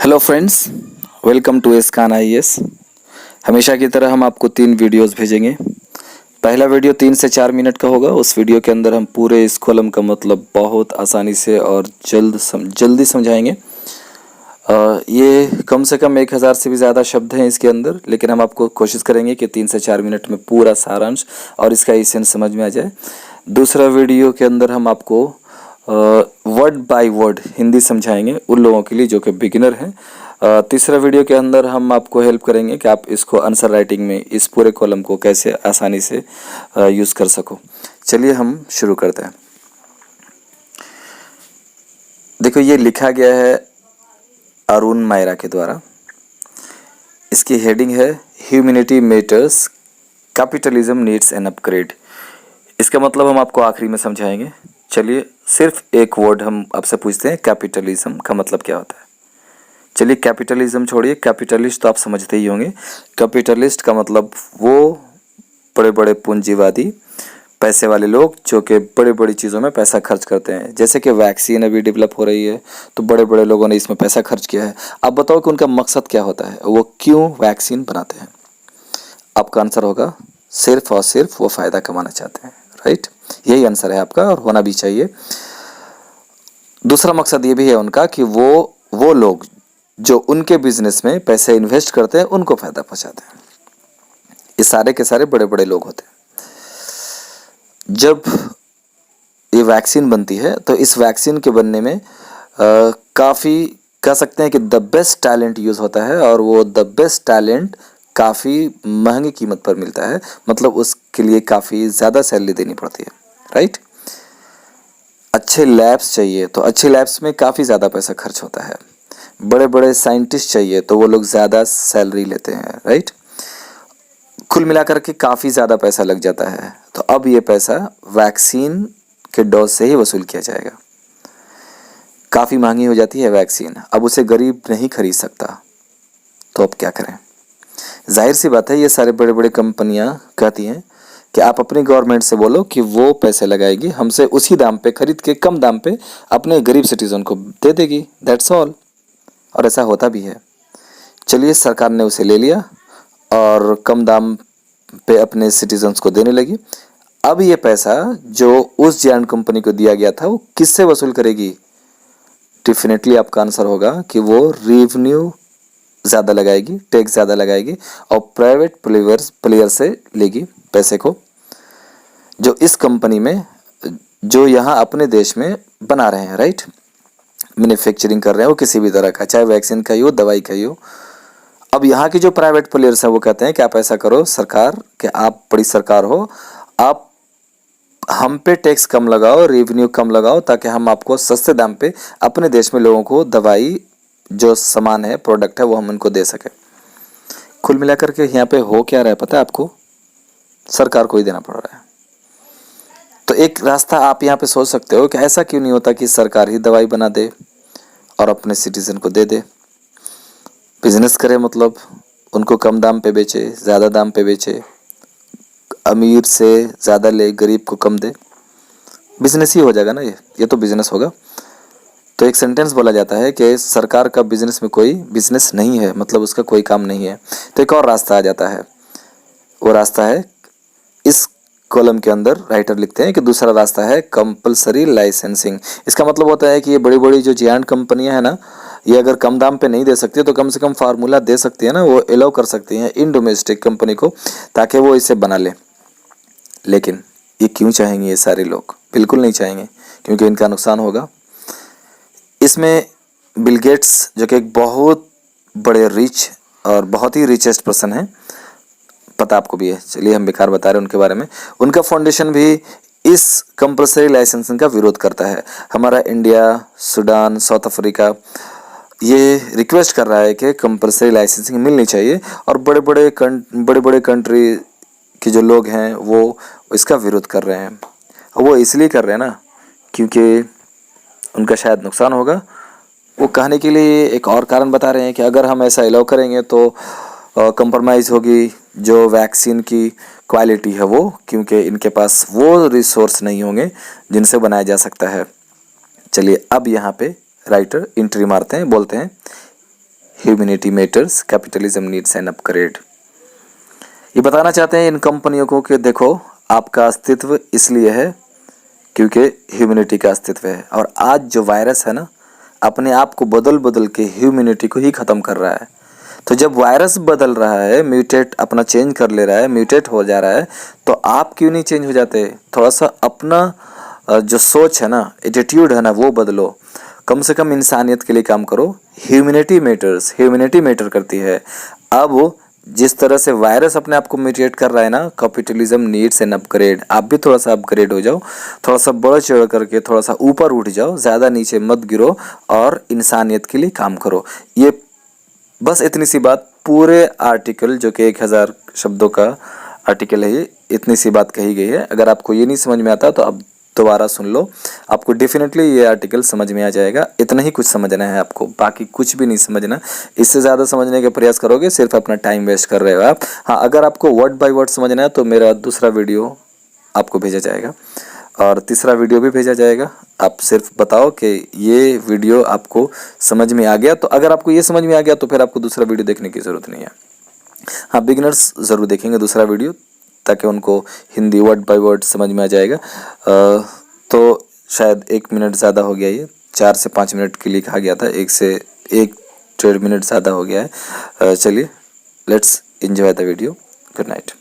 Hello friends, welcome to एसकान IAS. हमेशा की तरह हम आपको 3 वीडियोस भेजेंगे। पहला वीडियो 3 से 4 मिनट का होगा। उस वीडियो के अंदर हम पूरे इस कॉलम का मतलब बहुत आसानी से और जल्दी समझाएंगे। ये कम से कम 1000 से भी ज़्यादा शब्द हैं इसके अंदर, लेकिन हम आपको कोशिश करेंगे कि 3 से 4 मिनट में पूरा सारांश और इसका एसेंस समझ में आ जाए। दूसरा वीडियो के अंदर हम आपको वर्ड बाय वर्ड हिंदी समझाएंगे उन लोगों के लिए जो कि बिगिनर हैं। तीसरा वीडियो के अंदर हम आपको हेल्प करेंगे कि आप इसको आंसर राइटिंग में इस पूरे कॉलम को कैसे आसानी से यूज़ कर सको। चलिए हम शुरू करते हैं। देखो, ये लिखा गया है अरुण मायरा के द्वारा। इसकी हेडिंग है humanity matters, capitalism needs an upgrade. इसका मतलब हम आपको आखिरी में समझाएंगे। चलिए, सिर्फ एक वर्ड हम आपसे पूछते हैं, कैपिटलिज्म का मतलब क्या होता है। चलिए, कैपिटलिज्म छोड़िए, कैपिटलिस्ट तो आप समझते ही होंगे। कैपिटलिस्ट का मतलब वो बड़े बड़े पूंजीवादी पैसे वाले लोग जो कि बड़ी बड़ी चीज़ों में पैसा खर्च करते हैं। जैसे कि वैक्सीन अभी डेवलप हो रही है तो बड़े बड़े लोगों ने इसमें पैसा खर्च किया है। अब बताओ कि उनका मकसद क्या होता है, वो क्यों वैक्सीन बनाते हैं। आपका आंसर होगा सिर्फ और सिर्फ वो फ़ायदा कमाना चाहते हैं। राइट, यही आंसर है आपका और होना भी चाहिए। दूसरा मकसद ये भी है उनका कि वो लोग जो उनके बिजनेस में पैसे इन्वेस्ट करते हैं उनको फायदा पहुंचाते हैं। ये सारे के सारे बड़े बड़े लोग होते हैं। जब ये वैक्सीन बनती है तो इस वैक्सीन के बनने में काफ़ी कह सकते हैं कि द बेस्ट टैलेंट यूज़ होता है, और वो द बेस्ट टैलेंट काफ़ी महंगी कीमत पर मिलता है। मतलब उसके लिए काफ़ी ज़्यादा सैलरी देनी पड़ती है। राइट, अच्छे लैब्स चाहिए तो अच्छे लैब्स में काफ़ी ज़्यादा पैसा खर्च होता है। बड़े बड़े साइंटिस्ट चाहिए तो वो लोग ज़्यादा सैलरी लेते हैं। राइट, कुल मिलाकर के काफ़ी ज़्यादा पैसा लग जाता है। तो अब ये पैसा वैक्सीन के डोज से ही वसूल किया जाएगा। काफ़ी महंगी हो जाती है वैक्सीन, अब उसे गरीब नहीं खरीद सकता, तो अब क्या करें। जाहिर सी बात है, ये सारे बड़े बड़े कंपनियां कहती हैं कि आप अपनी गवर्नमेंट से बोलो कि वो पैसे लगाएगी, हमसे उसी दाम पे खरीद के कम दाम पे अपने गरीब सिटीजन को दे देगी। That's all. और ऐसा होता भी है। चलिए, सरकार ने उसे ले लिया और कम दाम पे अपने सिटीजन्स को देने लगी। अब ये पैसा जो उस जायंट कंपनी को दिया गया था वो किससे वसूल करेगी। डेफिनेटली आपका आंसर होगा कि वो रेवेन्यू ज़्यादा लगाएगी, टैक्स ज़्यादा लगाएगी और प्राइवेट प्लेयर से लेगी पैसे को, जो इस कंपनी में जो यहाँ अपने देश में बना रहे हैं। राइट, मैन्युफैक्चरिंग कर रहे हैं वो किसी भी तरह का, चाहे वैक्सीन का ही हो, दवाई का ही हो। अब यहाँ की जो प्राइवेट प्लेयर्स हैं वो कहते हैं कि आप ऐसा करो सरकार, कि आप बड़ी सरकार हो, आप हम पे टैक्स कम लगाओ, रेवेन्यू कम लगाओ, ताकि हम आपको सस्ते दाम पे अपने देश में लोगों को दवाई जो सामान है, प्रोडक्ट है, वो हम उनको दे सके। कुल मिलाकर के यहाँ पे हो क्या रहा है पता है आपको, सरकार को ही देना पड़ रहा है। तो एक रास्ता आप यहाँ पे सोच सकते हो कि ऐसा क्यों नहीं होता कि सरकार ही दवाई बना दे और अपने सिटीजन को दे दे, बिजनेस करे, मतलब उनको कम दाम पे बेचे, ज़्यादा दाम पे बेचे, अमीर से ज़्यादा ले, गरीब को कम दे। बिजनेस ही हो जाएगा ना, ये तो बिजनेस होगा। तो एक सेंटेंस बोला जाता है कि सरकार का बिजनेस में कोई बिजनेस नहीं है, मतलब उसका कोई काम नहीं है। तो एक और रास्ता आ जाता है, वो रास्ता है इस कॉलम के अंदर राइटर लिखते हैं कि दूसरा रास्ता है कंपलसरी लाइसेंसिंग। इसका मतलब होता है कि ये बड़ी बड़ी जो जायंट कंपनियां हैं ना, ये अगर कम दाम पे नहीं दे सकती तो कम से कम फार्मूला दे सकती है ना, वो अलाउ कर सकती हैं इन डोमेस्टिक कंपनी को, ताकि वो इसे बना ले। लेकिन ये क्यों चाहेंगे ये सारे लोग? बिल्कुल नहीं चाहेंगे, क्योंकि इनका नुकसान होगा। इसमें बिल गेट्स, जो कि एक बहुत बड़े रिच और बहुत ही रिचेस्ट पर्सन है, पता आपको भी है, चलिए हम बेकार बता रहे हैं उनके बारे में। उनका फाउंडेशन भी इस कंपलसरी लाइसेंसिंग का विरोध करता है। हमारा इंडिया, सूडान, साउथ अफ्रीका ये रिक्वेस्ट कर रहा है कि कंपलसरी लाइसेंसिंग मिलनी चाहिए, और बड़े बड़े कंट्री के जो लोग हैं वो इसका विरोध कर रहे हैं। वो इसलिए कर रहे हैं ना क्योंकि उनका शायद नुकसान होगा। वो कहने के लिए एक और कारण बता रहे हैं कि अगर हम ऐसा अलाउ करेंगे तो कंप्रोमाइज़ होगी जो वैक्सीन की क्वालिटी है वो, क्योंकि इनके पास वो रिसोर्स नहीं होंगे जिनसे बनाया जा सकता है। चलिए, अब यहाँ पे राइटर एंट्री मारते हैं, बोलते हैं humanity matters, capitalism needs an upgrade. ये बताना चाहते हैं इन कंपनियों को कि देखो आपका अस्तित्व इसलिए है क्योंकि ह्यूमैनिटी का अस्तित्व है। और आज जो वायरस है ना, अपने आप को बदल बदल के ह्यूमैनिटी को ही ख़त्म कर रहा है। तो जब वायरस बदल रहा है, म्यूटेट अपना चेंज कर ले रहा है, म्यूटेट हो जा रहा है, तो आप क्यों नहीं चेंज हो जाते? थोड़ा सा अपना जो सोच है ना, एटीट्यूड है ना, वो बदलो। कम से कम इंसानियत के लिए काम करो। ह्यूमैनिटी मैटर्स, ह्यूमैनिटी मैटर करती है। अब जिस तरह से वायरस अपने आप को म्यूटेट कर रहा है ना, कैपिटलिज्म नीड्स एन अपग्रेड। आप भी थोड़ा सा अपग्रेड हो जाओ, थोड़ा सा बढ़ चढ़ करके थोड़ा सा ऊपर उठ जाओ, ज़्यादा नीचे मत गिरो और इंसानियत के लिए काम करो। ये बस इतनी सी बात पूरे आर्टिकल, जो कि 1000 शब्दों का आर्टिकल है, ये इतनी सी बात कही गई है। अगर आपको ये नहीं समझ में आता तो आप दोबारा सुन लो, आपको डेफिनेटली ये आर्टिकल समझ में आ जाएगा। इतना ही कुछ समझना है आपको, बाकी कुछ भी नहीं समझना। इससे ज़्यादा समझने का प्रयास करोगे सिर्फ अपना टाइम वेस्ट कर रहे हो आप। हाँ, अगर आपको वर्ड बाय वर्ड समझना है तो मेरा दूसरा वीडियो आपको भेजा जाएगा और तीसरा वीडियो भी भेजा जाएगा। आप सिर्फ बताओ कि ये वीडियो आपको समझ में आ गया। तो अगर आपको ये समझ में आ गया तो फिर आपको दूसरा वीडियो देखने की ज़रूरत नहीं है। हाँ, बिगिनर्स ज़रूर देखेंगे दूसरा वीडियो, ताकि उनको हिंदी वर्ड बाय वर्ड समझ में आ जाएगा। तो शायद 1 मिनट ज़्यादा हो गया, ये 4 से 5 मिनट के लिए कहा गया था, 1 से 1.5 मिनट ज़्यादा हो गया है। चलिए, let's enjoy the video. Good night.